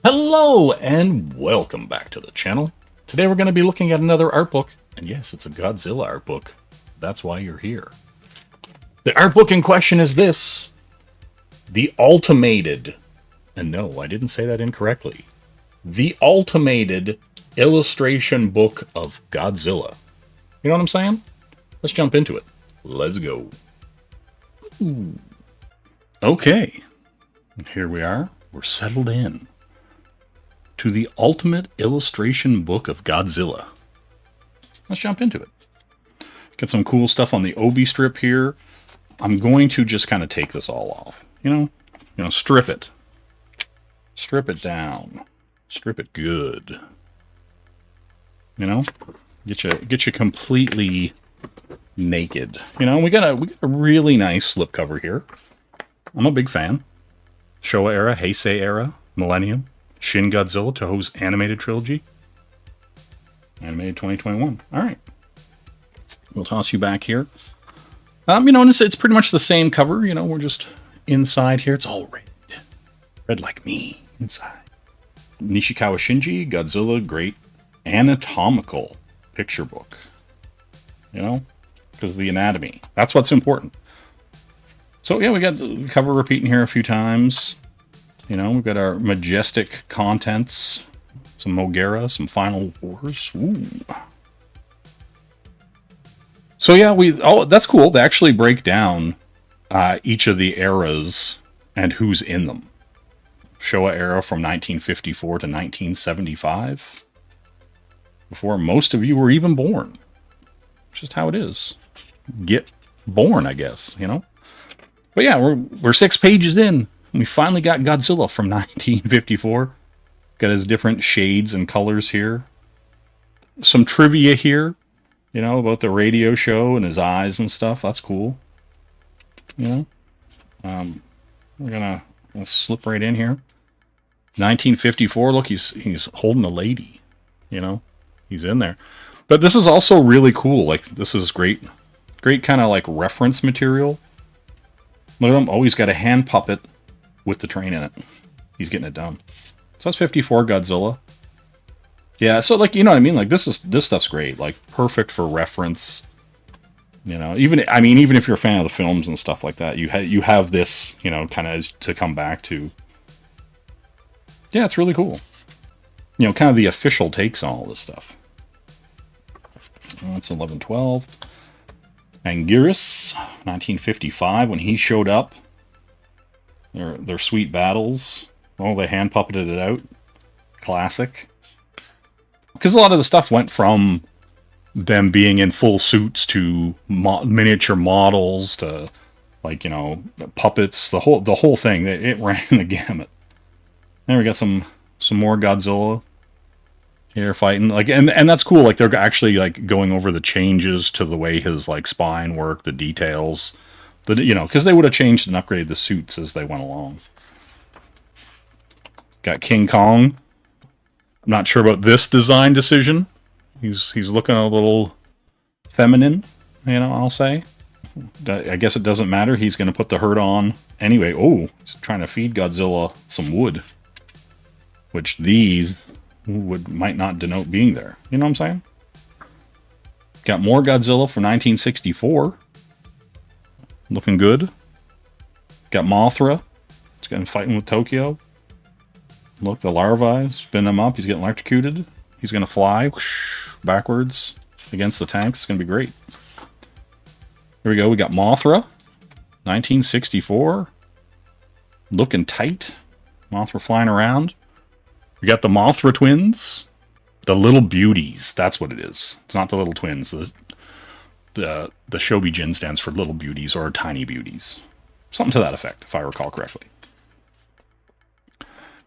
Hello and welcome back to the channel. Today we're going to be looking at another art book, and yes, it's a Godzilla art book. That's why you're here. The art book in question is this, The Ultimated, and no, I didn't say that incorrectly, The Ultimated Illustration Book of Godzilla. You know what I'm saying? Let's jump into it. Let's go. Ooh. Okay, here we are. We're settled in to the Ultimate Illustration Book of Godzilla. Let's jump into it. Get some cool stuff on the Obi strip here. I'm going to just kind of take this all off. You know, strip it. Strip it down. Strip it good. You know, get you completely naked. You know, we got a really nice slipcover here. I'm a big fan. Showa Era, Heisei Era, Millenium, Shin Godzilla, Toho's animated trilogy. Animated 2021. Alright. We'll toss you back here. You know, it's pretty much the same cover. You know, we're just inside here. It's all red. Red like me. Inside. Nishikawa Shinji, Godzilla, great anatomical picture book. You know? Because the anatomy. That's what's important. So, yeah, we got the cover repeating here a few times. You know, we've got our majestic contents, some Mogera, some Final Wars. Ooh. So yeah, that's cool. They actually break down each of the eras and who's in them. Showa Era from 1954 to 1975. Before most of you were even born. It's just how it is. Get born, I guess, you know? But yeah, we're 6 pages in. We finally got Godzilla from 1954. Got his different shades and colors here. Some trivia here, you know, about the radio show and his eyes and stuff. That's cool. You know, we're gonna slip right in here. 1954. Look, he's holding a lady. You know, he's in there. But this is also really cool. Like, this is great kind of like reference material. Look at him. Oh, he's got a hand puppet with the train in it. He's getting it done. So that's 54 Godzilla. Yeah, so like, you know what I mean? Like, this stuff's great. Like, perfect for reference. You know, even if you're a fan of the films and stuff like that, you have this, you know, kind of to come back to. Yeah, it's really cool. You know, kind of the official takes on all this stuff. That's 1112. Anguirus, 1955, when he showed up. Their sweet battles. Oh, they hand puppeted it out. Classic. Because a lot of the stuff went from them being in full suits to miniature models to, like, you know, puppets. The whole thing. It ran the gamut. Then we got some more Godzilla here fighting. Like, and that's cool. Like, they're actually like going over the changes to the way his like spine worked, the details. You know, because they would have changed and upgraded the suits as they went along. Got King Kong. I'm not sure about this design decision. He's looking a little feminine, you know, I'll say. I guess it doesn't matter. He's going to put the hurt on anyway. Oh, he's trying to feed Godzilla some wood. Which these might not denote being there. You know what I'm saying? Got more Godzilla from 1964. Looking good. Got Mothra. He's getting fighting with Tokyo. Look, the larvae, spin him up. He's getting electrocuted. He's going to fly backwards against the tanks. It's going to be great. Here we go. We got Mothra. 1964. Looking tight. Mothra flying around. We got the Mothra twins. The little beauties. That's what it is. It's not the little twins. The Shobijin stands for little beauties or tiny beauties. Something to that effect, if I recall correctly.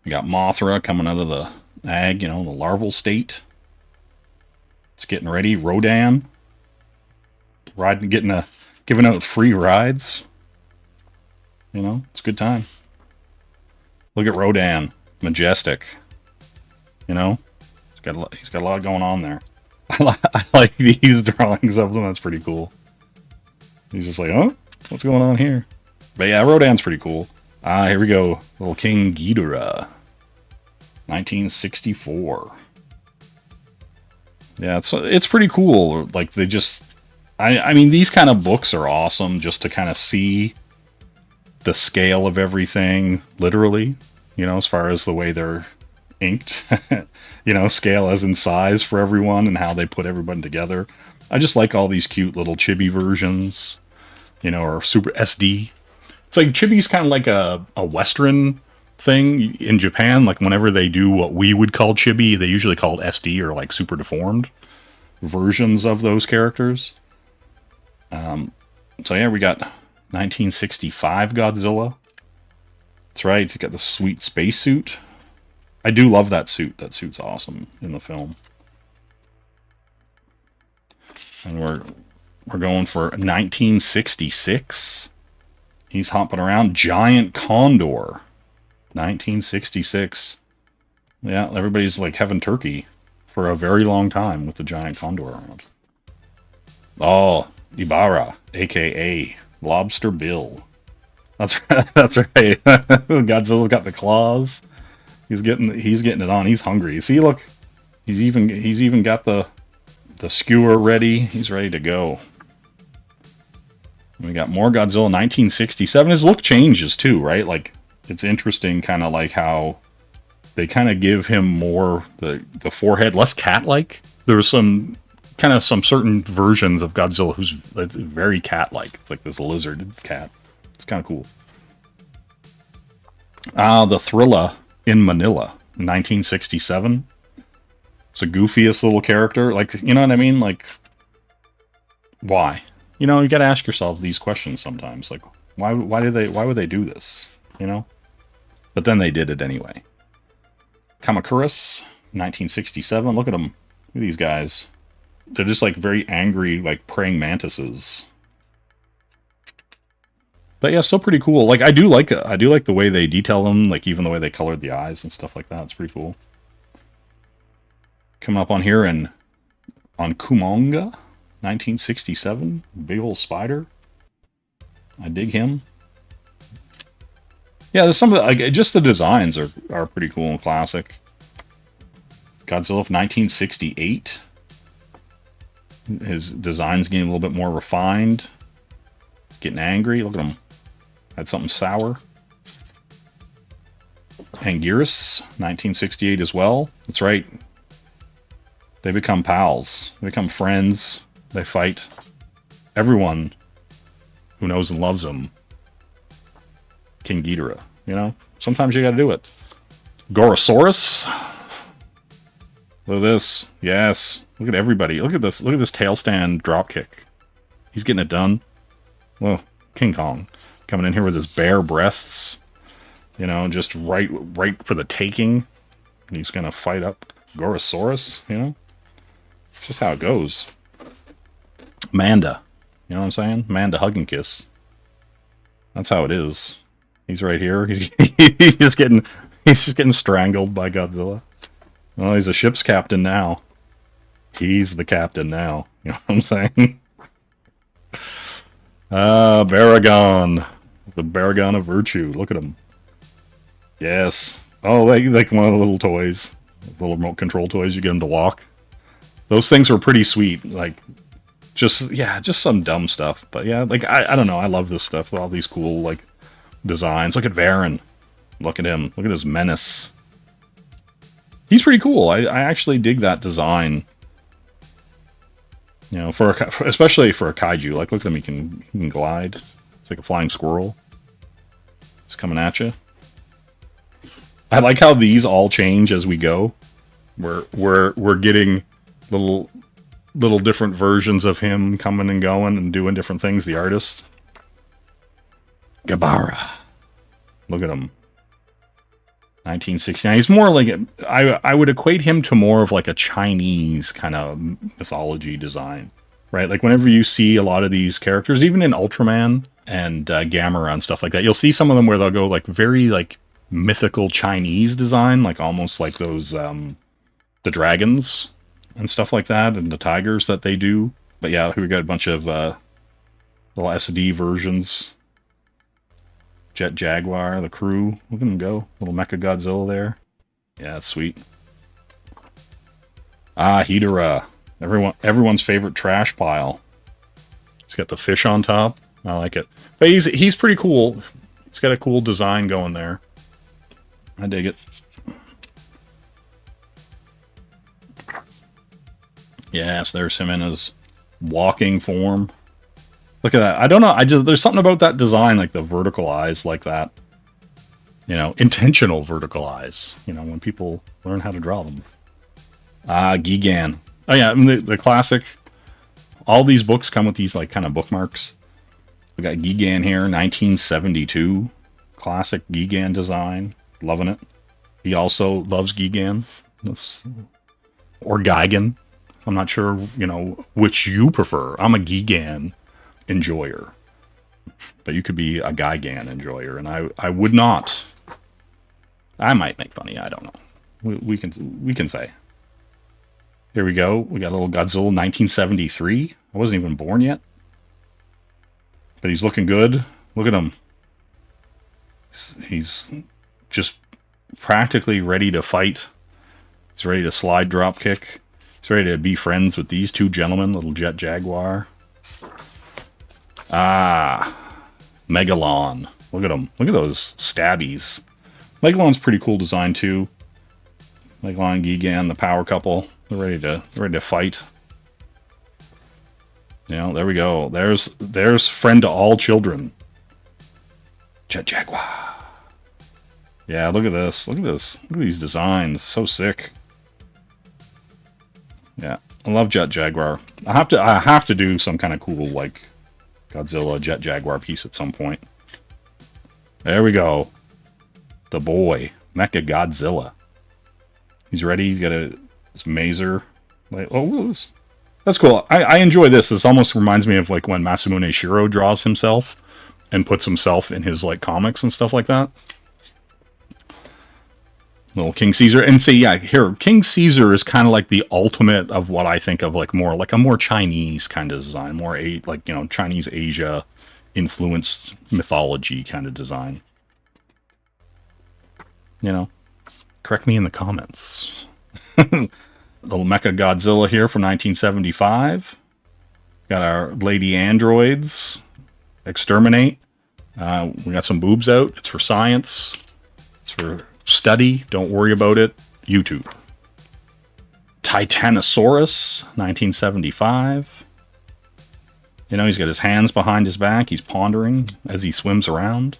We got Mothra coming out of the egg, you know, the larval state. It's getting ready. Rodan. Giving out free rides. You know, it's a good time. Look at Rodan. Majestic. You know, he's got a lot going on there. I like these drawings of them. That's pretty cool. He's just like, oh, what's going on here? But yeah, Rodan's pretty cool. Here we go. Little King Ghidorah. 1964. Yeah, it's pretty cool. Like, they just... I mean, these kind of books are awesome just to kind of see the scale of everything, literally, you know, as far as the way they're inked, you know, scale as in size for everyone and how they put everybody together. I just like all these cute little chibi versions, you know, or super SD. It's like chibi's kind of like a Western thing in Japan. Like, whenever they do what we would call chibi, they usually call it SD, or like super deformed versions of those characters. So yeah, we got 1965 Godzilla. That's right, you got the sweet spacesuit. I do love that suit. That suit's awesome in the film. And we're going for 1966. He's hopping around. Giant Condor. 1966. Yeah, everybody's like having turkey for a very long time with the Giant Condor around. Oh, Ibarra, aka Lobster Bill. That's right. That's right. Godzilla's got the claws. He's getting it on. He's hungry. See, look, he's even got the skewer ready. He's ready to go. We got more Godzilla. 1967. His look changes too, right? Like, it's interesting, kind of like how they kind of give him more the forehead, less cat-like. There was some certain versions of Godzilla who's very cat-like. It's like this lizard cat. It's kind of cool. The Thrilla in Manila, 1967. It's the goofiest little character. Like, you know what I mean? Like, why? You know, you got to ask yourself these questions sometimes. Like, why would they do this? You know? But then they did it anyway. Kamakuras, 1967. Look at them. Look at these guys. They're just like very angry, like praying mantises. But yeah, still pretty cool. Like, I do like the way they detail them, like even the way they colored the eyes and stuff like that. It's pretty cool. Coming up on here and on Kumonga, 1967, big old spider. I dig him. Yeah, there's some of the, like, just the designs are pretty cool and classic. Godzilla of 1968. His design's getting a little bit more refined. Getting angry. Look at him. Had something sour. Anguirus, 1968 as well. That's right. They become pals. They become friends. They fight. Everyone who knows and loves them. King Ghidorah, you know? Sometimes you gotta do it. Gorosaurus. Look at this. Yes. Look at everybody. Look at this. Look at this tail stand drop kick. He's getting it done. Well, King Kong coming in here with his bare breasts. You know, just right for the taking. And he's gonna fight up Gorosaurus, you know? It's just how it goes. Manda. You know what I'm saying? Manda hug and kiss. That's how it is. He's right here. He's just getting strangled by Godzilla. Oh, he's a ship's captain now. He's the captain now. You know what I'm saying? Baragon. The Baragon of Virtue. Look at him. Yes. Oh, like one of the little toys. Little remote control toys you get him to walk. Those things were pretty sweet. Like, just some dumb stuff. But yeah, like, I don't know. I love this stuff. All these cool, like, designs. Look at Varan. Look at him. Look at his menace. He's pretty cool. I actually dig that design. You know, especially for a kaiju. Like, look at him. He can glide. It's like a flying squirrel. He's coming at you. I like how these all change as we go. We're getting little different versions of him coming and going and doing different things. The artist. Gabara. Look at him. 1969. He's more like I would equate him to more of like a Chinese kind of mythology design, right? Like, whenever you see a lot of these characters, even in Ultraman and Gamera and stuff like that, you'll see some of them where they'll go like very like mythical Chinese design, like almost like those the dragons and stuff like that, and the tigers that they do. But yeah, here we got a bunch of little SD versions. Jet Jaguar, the crew. Look at him go. Little Mecha Godzilla there. Yeah, that's sweet. Ah, Hedera. Everyone's favorite trash pile. He's got the fish on top. I like it. But he's pretty cool. He's got a cool design going there. I dig it. Yes, there's him in his walking form. Look at that. I don't know. There's something about that design, like the vertical eyes like that. You know, intentional vertical eyes. You know, when people learn how to draw them. Ah, Gigan. Oh yeah, I mean, the classic. All these books come with these like kind of bookmarks. We got Gigan here, 1972. Classic Gigan design. Loving it. He also loves Gigan. Or Gigan. I'm not sure, you know, which you prefer. I'm a Gigan enjoyer. But you could be a Gigan enjoyer, and I would not. I might make funny, I don't know. We can say. Here we go. We got a little Godzilla 1973. I wasn't even born yet. But he's looking good. Look at him. He's just practically ready to fight. He's ready to slide drop kick. He's ready to be friends with these two gentlemen, little Jet Jaguar. Ah, Megalon. Look at him. Look at those stabbies. Megalon's pretty cool design too. Megalon, Gigan, the power couple. They're ready to fight. You know, there we go. There's friend to all children. Jet Jaguar. Yeah, look at this. Look at this. Look at these designs. So sick. Yeah, I love Jet Jaguar. I have to do some kind of cool like Godzilla Jet Jaguar piece at some point. There we go. The boy, Mecha Godzilla. He's ready. He's got his mazer. Like, oh, that's cool. I enjoy this. This almost reminds me of like when Masamune Shiro draws himself and puts himself in his like comics and stuff like that. Little King Caesar. And see, yeah, here, King Caesar is kind of like the ultimate of what I think of like a more Chinese kind of design. More, like, you know, Chinese Asia influenced mythology kind of design. You know, correct me in the comments. Little Mecha Godzilla here from 1975. Got our Lady Androids. Exterminate. We got some boobs out. It's for science. It's for study. Don't worry about it. YouTube. Titanosaurus, 1975. You know, he's got his hands behind his back. He's pondering as he swims around.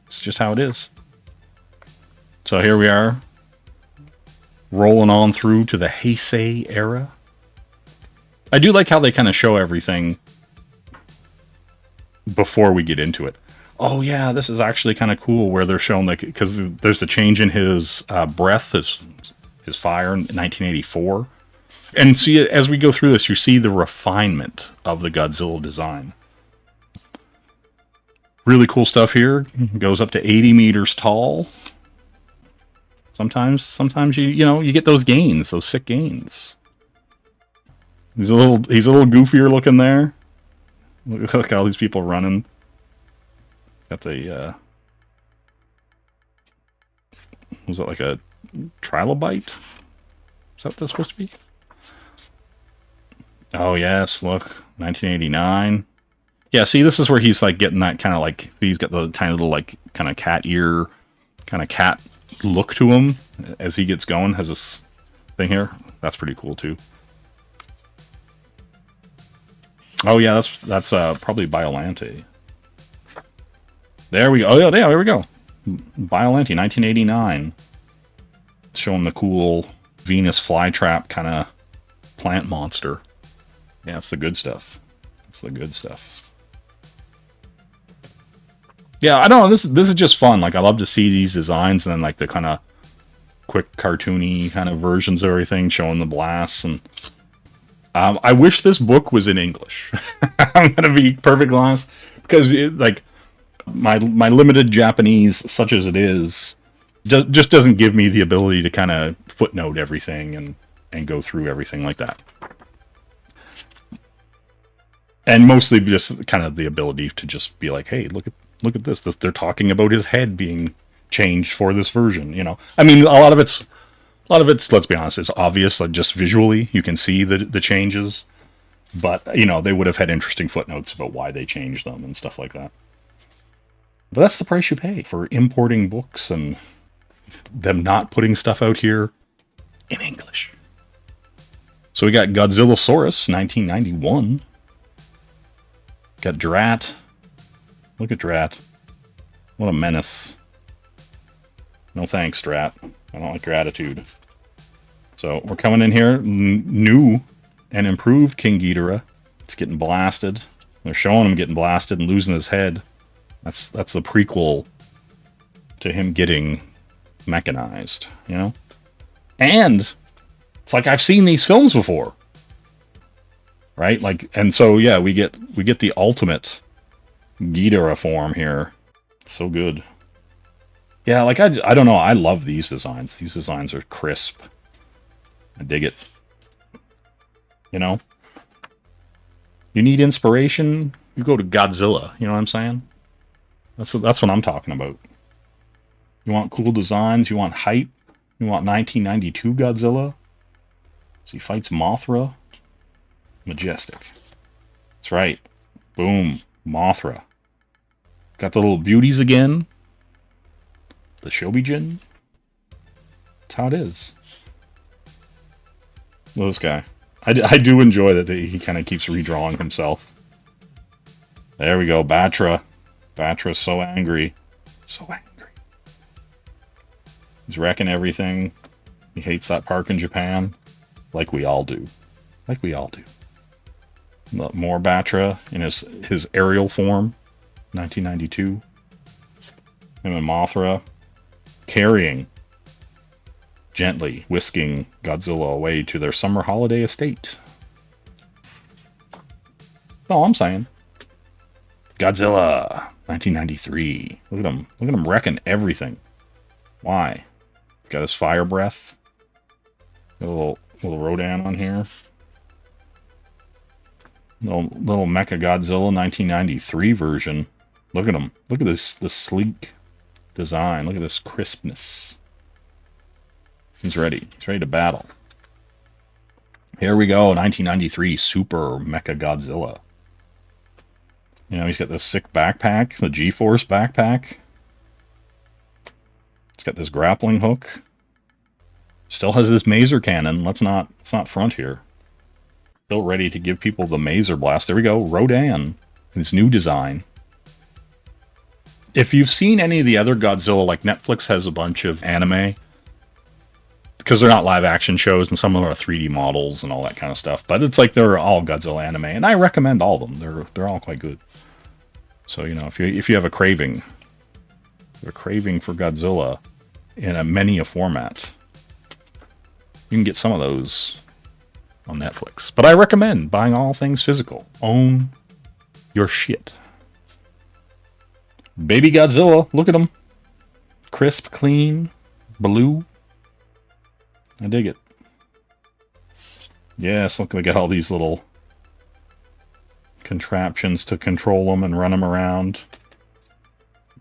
It's just how it is. So here we are. Rolling on through to the Heisei Era. I do like how they kind of show everything before we get into it. Oh yeah, this is actually kind of cool where they're showing, like, because there's a change in his breath, his fire in 1984. And see, as we go through this, you see the refinement of the Godzilla design. Really cool stuff here. It goes up to 80 meters tall. Sometimes you get those gains, those sick gains. He's a little goofier looking there. Look at all these people running. Got the was that like a trilobite? Is that what that's supposed to be? Oh yes, look, 1989. Yeah, see, this is where he's like getting that kind of like, he's got the tiny little like kind of cat ear, kind of cat look to him as he gets going. Has this thing here. That's pretty cool too. Oh yeah, that's probably Biolante. There we go. Oh yeah, there we go. Biolante, 1989. Showing the cool Venus flytrap kind of plant monster. Yeah, it's the good stuff. It's the good stuff. Yeah, I don't know. This is just fun. Like, I love to see these designs and then like the kind of quick cartoony kind of versions of everything, showing the blasts. And I wish this book was in English. I'm gonna be perfectly honest, because like my limited Japanese, such as it is, just doesn't give me the ability to kind of footnote everything and go through everything like that. And mostly just kind of the ability to just be like, hey, look at this. They're talking about his head being changed for this version. You know, I mean, a lot of it's, let's be honest, it's obvious. Like just visually, you can see the changes. But you know, they would have had interesting footnotes about why they changed them and stuff like that. But that's the price you pay for importing books and them not putting stuff out here in English. So we got Godzillasaurus, 1991. Got Drat. Look at Drat. What a menace. No thanks, Drat. I don't like your attitude. So we're coming in here. New and improved King Ghidorah. It's getting blasted. They're showing him getting blasted and losing his head. That's the prequel to him getting mechanized, you know? And it's like I've seen these films before. Right? Like, and so yeah, we get the ultimate Ghidorah form here. So good. Yeah, like I don't know, I love these designs. These designs are crisp. I dig it. You know? You need inspiration, you go to Godzilla, you know what I'm saying? That's what I'm talking about. You want cool designs, you want hype, you want 1992 Godzilla. So he fights Mothra. Majestic. That's right. Boom. Mothra. Got the little beauties again. The Shobijin. That's how it is. Well, this guy. I do enjoy that he kind of keeps redrawing himself. There we go. Batra. Batra's so angry. So angry. He's wrecking everything. He hates that park in Japan. Like we all do. Like we all do. More Batra in his aerial form. 1992. Him and Mothra carrying, gently whisking Godzilla away to their summer holiday estate. That's all I'm saying. Godzilla, 1993. Look at him. Look at him wrecking everything. Why? Got his fire breath. Got a little Rodan on here. Little Mecha Godzilla 1993 version. Look at him. Look at this sleek design. Look at this crispness. He's ready. He's ready to battle. Here we go. 1993 Super Mecha Godzilla. You know, he's got this sick backpack, the G-Force backpack. He's got this grappling hook. Still has this maser cannon. Let's not front here. Still ready to give people the maser blast. There we go. Rodan. His new design. If you've seen any of the other Godzilla, like Netflix has a bunch of anime, because they're not live action shows and some of them are 3D models and all that kind of stuff, but it's like they're all Godzilla anime, and I recommend all of them. They're all quite good. So, you know, if you have a craving for Godzilla in a format, you can get some of those on Netflix. But I recommend buying all things physical. Own your shit. Baby Godzilla, look at him. Crisp, clean, blue. I dig it. Yes, look, they got all these little contraptions to control them and run them around.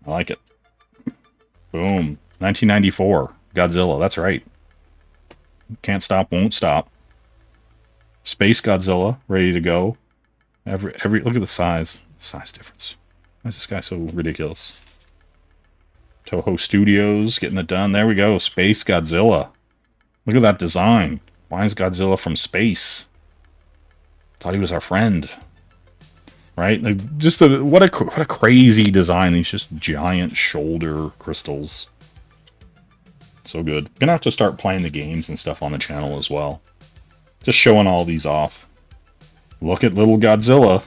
I like it. Boom. 1994. Godzilla, that's right. Can't stop, won't stop. Space Godzilla, ready to go. Every look at the size difference. Why is this guy so ridiculous? Toho Studios getting it done. There we go. Space Godzilla. Look at that design. Why is Godzilla from space? Thought he was our friend. Right? Like, what a crazy design. These just giant shoulder crystals. So good. Gonna have to start playing the games and stuff on the channel as well. Just showing all these off. Look at little Godzilla.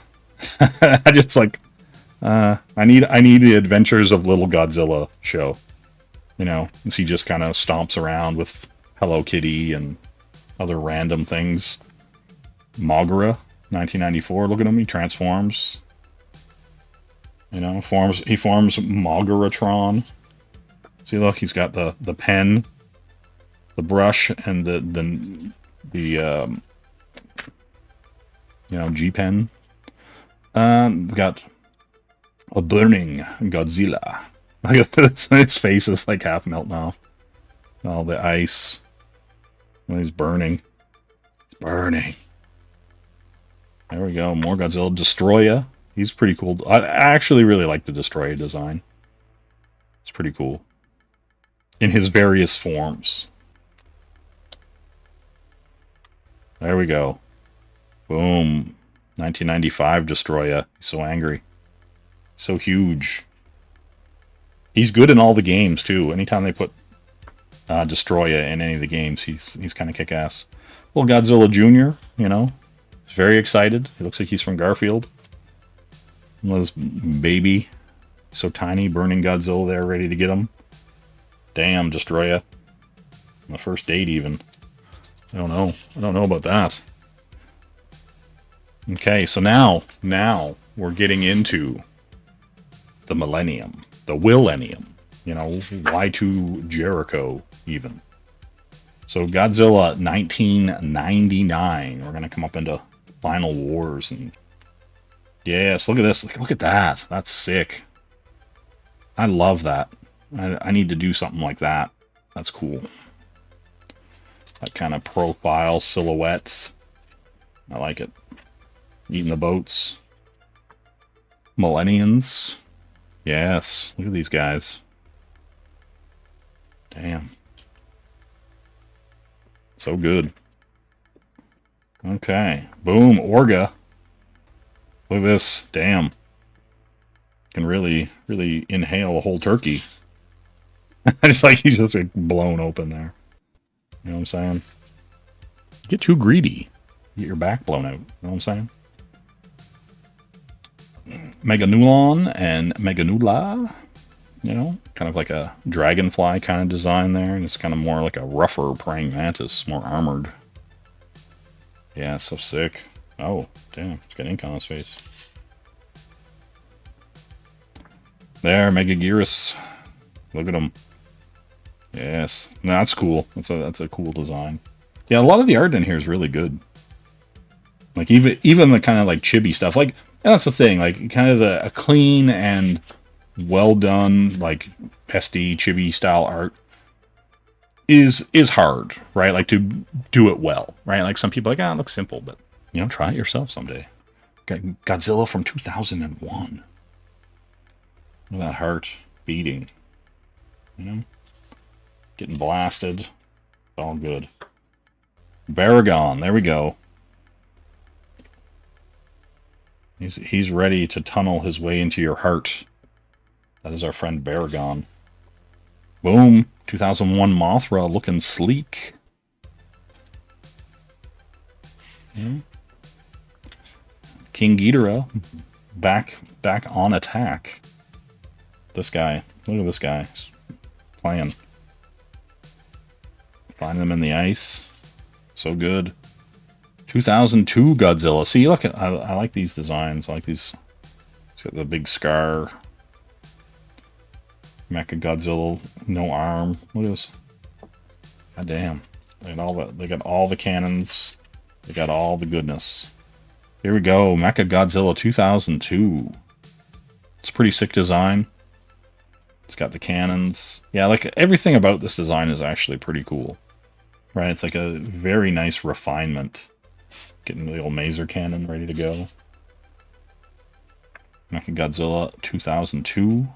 I just like... I need the Adventures of Little Godzilla show. You know, as he just kind of stomps around with Hello Kitty and other random things. Mogra, 1994. Look at him, he transforms. You know, he forms Mogaratron. See, look, he's got the pen, the brush, and the G-pen. Got a burning Godzilla. Look at this. His face is like half melting off. All the ice. Oh, he's burning. It's burning. There we go. More Godzilla. Destroya. He's pretty cool. I actually really like the Destroya design. It's pretty cool. In his various forms. There we go. Boom. 1995 Destroya. He's so angry. So huge. He's good in all the games, too. Anytime they put Destroya in any of the games, he's kind of kick-ass. Little Godzilla Jr., you know. He's very excited. He looks like he's from Garfield. This baby. So tiny, burning Godzilla there, ready to get him. Damn, Destroya. On the first date, even. I don't know. I don't know about that. Okay, so now we're getting into the Millennium. The Willennium. You know, Y2 Jericho, even. So Godzilla 1999. We're going to come up into Final Wars. And yes, look at this. Look at that. That's sick. I love that. I need to do something like that. That's cool. That kind of profile silhouette. I like it. Eating the boats. Millenniums. Yes. Look at these guys. Damn. So good. Okay. Boom. Orga. Look at this. Damn. Can really inhale a whole turkey. It's like he's just like blown open there. You know what I'm saying? You get too greedy. You get your back blown out. You know what I'm saying? Meganulon and Meganula. You know? Kind of like a dragonfly kind of design there. And it's kind of more like a rougher praying mantis. More armored. Yeah, so sick. Oh, damn. It's got ink on his face. There, Megaguirus. Look at him. Yes. No, that's cool. That's a cool design. Yeah, a lot of the art in here is really good. Like, even the kind of, like, chibi stuff. Like, and that's the thing. Like, kind of a clean and well-done, like, SD chibi-style art is hard, right? Like, to do it well, right? Like, some people are like, it looks simple, but, you know, try it yourself someday. Got Godzilla from 2001. Look at that heart beating. You know? Getting blasted. All good. Baragon, there we go. He's ready to tunnel his way into your heart. That is our friend Baragon. Boom. 2001 Mothra looking sleek. Yeah. King Ghidorah back on attack. This guy. Look at this guy. He's playing. Find them in the ice. So good. 2002 Godzilla. See, look at I like these designs. I like these. It's got the big scar. Mecha Godzilla, no arm. Look at this. God damn. They got all the cannons. They got all the goodness. Here we go. Mecha Godzilla 2002. It's a pretty sick design. It's got the cannons. Yeah, like everything about this design is actually pretty cool. Right? It's like a very nice refinement. Getting the old Maser cannon ready to go. Mecha Godzilla 2002.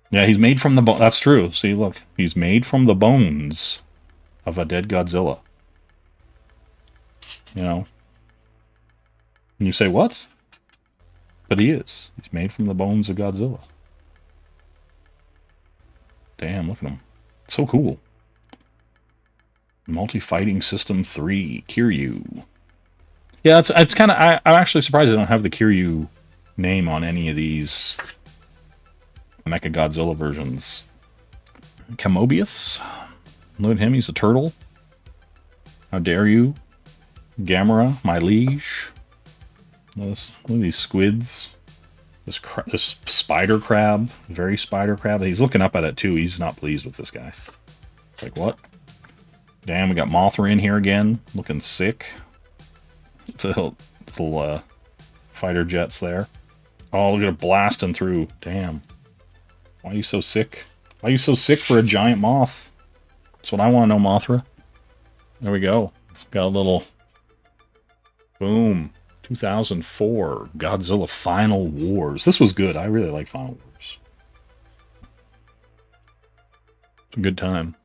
Yeah, he's made from the bone. That's true. See, look. He's made from the bones of a dead Godzilla. You know? And you say, what? But he is. He's made from the bones of Godzilla. Damn, look at him. So cool. Multi-Fighting System 3, Kiryu. Yeah, it's kind of... I'm actually surprised I don't have the Kiryu name on any of these Mecha Godzilla versions. Camobius. Look at him, he's a turtle. How dare you? Gamera, my liege. Look at these squids. This spider crab. Very spider crab. He's looking up at it too. He's not pleased with this guy. It's like, what? Damn, we got Mothra in here again. Looking sick. The little fighter jets there. Oh, look at it blasting through. Damn. Why are you so sick? Why are you so sick for a giant moth? That's what I want to know, Mothra. There we go. Got a little... Boom. 2004. Godzilla Final Wars. This was good. I really like Final Wars. It's a good time.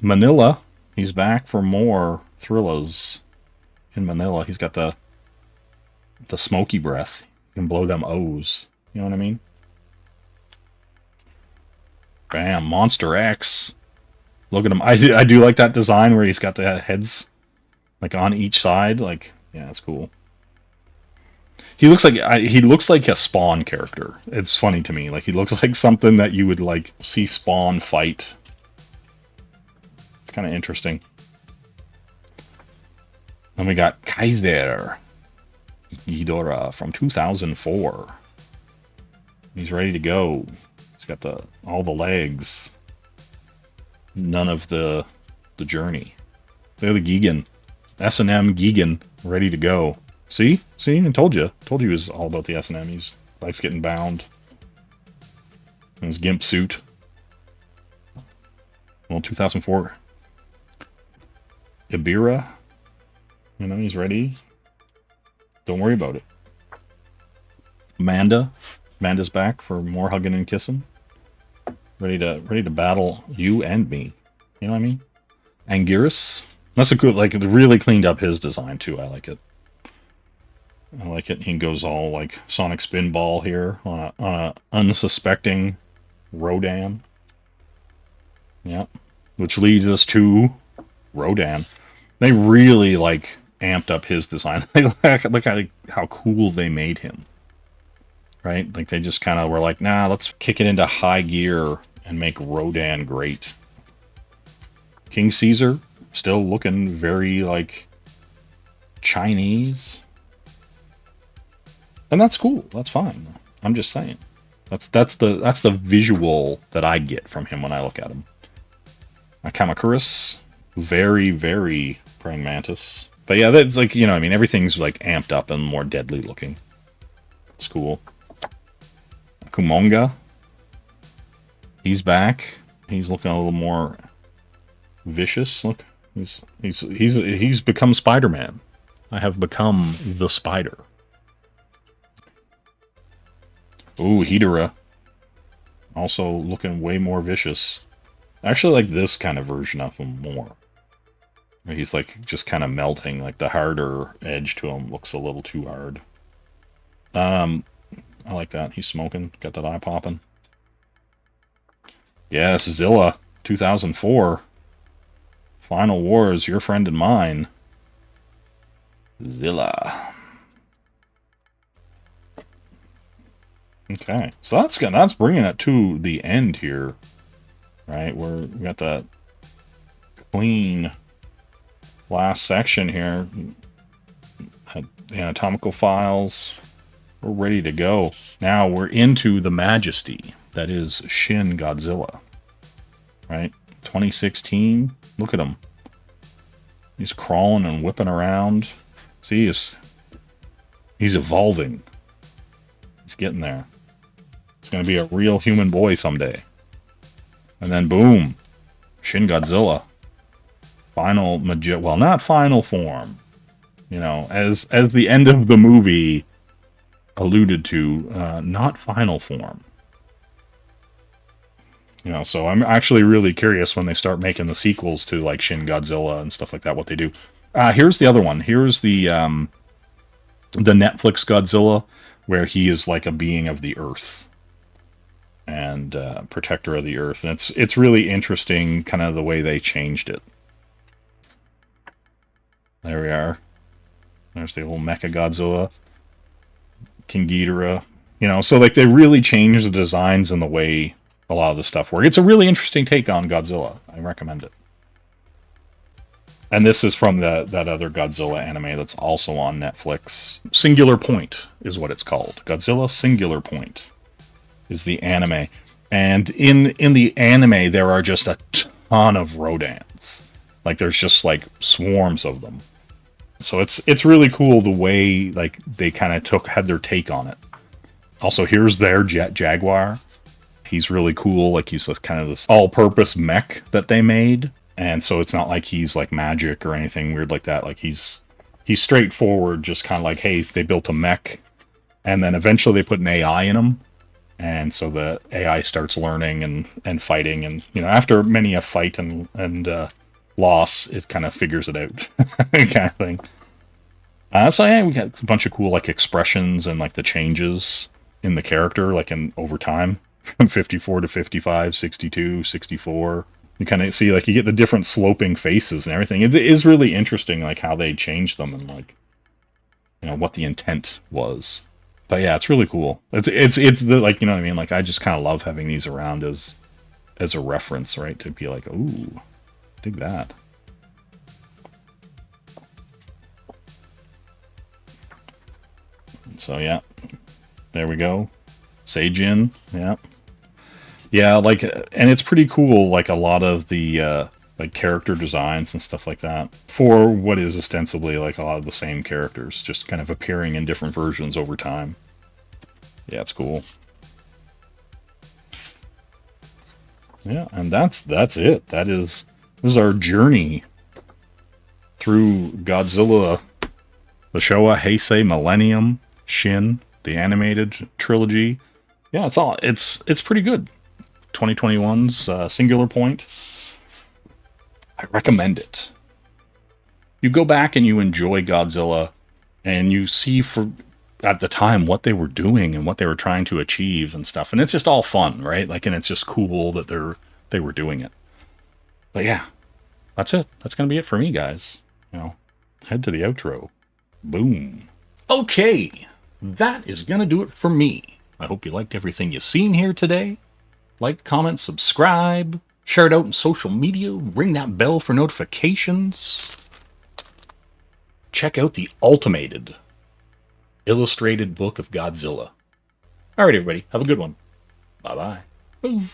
Manila. He's back for more Thrillers in Manila. He's got the smoky breath. You can blow them O's. You know what I mean? Bam. Monster X. Look at him. I do like that design where he's got the heads like on each side. Like, yeah, that's cool. He looks like a Spawn character. It's funny to me. Like, he looks like something that you would like see Spawn fight. It's kind of interesting. Then we got Heisei Era from 2004. He's ready to go. He's got all the legs. None of the journey. They're the Gigan. S&M Gigan ready to go. See? See? I told you. Told you he was all about the S&M. He's likes getting bound. In his gimp suit. Well, 2004. Ibira. You know, he's ready. Don't worry about it. Amanda. Amanda's back for more hugging and kissing. Ready to battle you and me. You know what I mean? Anguirus. That's a good, like, it really cleaned up his design too. I like it. I like it. He goes all like Sonic Spinball here on a unsuspecting Rodan. Yep. Which leads us to Rodan. They really like amped up his design. Look at how cool they made him. Right? Like they just kind of were like, nah, let's kick it into high gear and make Rodan great. King Caesar still looking very like Chinese. And that's cool. That's fine. I'm just saying. That's the visual that I get from him when I look at him. Kamakuris, very, very praying mantis. But yeah, that's like, you know, I mean, everything's like amped up and more deadly looking. It's cool. Kumonga. He's back. He's looking a little more vicious. Look, he's become Spider-Man. I have become the Spider. Ooh, Hedera. Also looking way more vicious. I actually like this kind of version of him more. He's like just kind of melting. Like the harder edge to him looks a little too hard. I like that. He's smoking. Got that eye popping. Yes, Zilla. 2004. Final Wars, your friend and mine. Zilla. Okay, so that's bringing it to the end here, right? We got that clean last section here. The anatomical files. We're ready to go. Now we're into the majesty that is Shin Godzilla, right? 2016. Look at him. He's crawling and whipping around. See, he's evolving. He's getting there. Going to be a real human boy someday. And then boom, Shin Godzilla. Well, not final form. You know, as the end of the movie alluded to, not final form. You know, so I'm actually really curious when they start making the sequels to like Shin Godzilla and stuff like that, what they do. Here's the other one. Here's the Netflix Godzilla, where he is like a being of the earth. And protector of the earth, and it's really interesting, kind of the way they changed it. There we are. There's the old Mecha Godzilla, King Ghidorah. You know, so like they really changed the designs and the way a lot of the stuff works. It's a really interesting take on Godzilla. I recommend it. And this is from that other Godzilla anime that's also on Netflix. Singular Point is what it's called. Godzilla Singular Point is the anime. And in the anime, there are just a ton of Rodans. Like, there's just, like, swarms of them. So it's really cool the way, like, they kind of had their take on it. Also, here's their Jet Jaguar. He's really cool. Like he's just kind of this all-purpose mech that they made. And so it's not like he's like magic or anything weird like that. Like he's straightforward, just kind of like, hey, they built a mech, and then eventually they put an AI in him. And so the AI starts learning and fighting, and you know, after many a fight and loss, it kind of figures it out, kind of thing. So yeah, we got a bunch of cool like expressions and like the changes in the character, like in over time, from 54 to 55, 62, 64. You kind of see like you get the different sloping faces and everything. It is really interesting, like how they changed them and like, you know, what the intent was. But yeah, it's really cool. It's the, like, you know what I mean? Like I just kind of love having these around as a reference, right? To be like, ooh, dig that. So yeah, there we go. Seijin, yeah. Yeah, like, and it's pretty cool, like a lot of the like character designs and stuff like that for what is ostensibly like a lot of the same characters, just kind of appearing in different versions over time. Yeah, it's cool. Yeah, and that's it. This is our journey through Godzilla, the Showa, Heisei, Millenium, Shin, the animated trilogy. Yeah, it's pretty good. 2021's Singular Point. I recommend it. You go back and you enjoy Godzilla, and you see for at the time what they were doing and what they were trying to achieve and stuff, and it's just all fun, right? Like, and it's just cool that they were doing it. But yeah, that's it. That's gonna be it for me, guys. You know, head to the outro. Boom. Okay, that is gonna do it for me. I hope you liked everything you've seen here today. Like, comment, subscribe, share it out in social media, ring that bell for notifications. Check out the Ultimated illustrated book of Godzilla. Alright, everybody, have a good one. Bye-bye. Boom.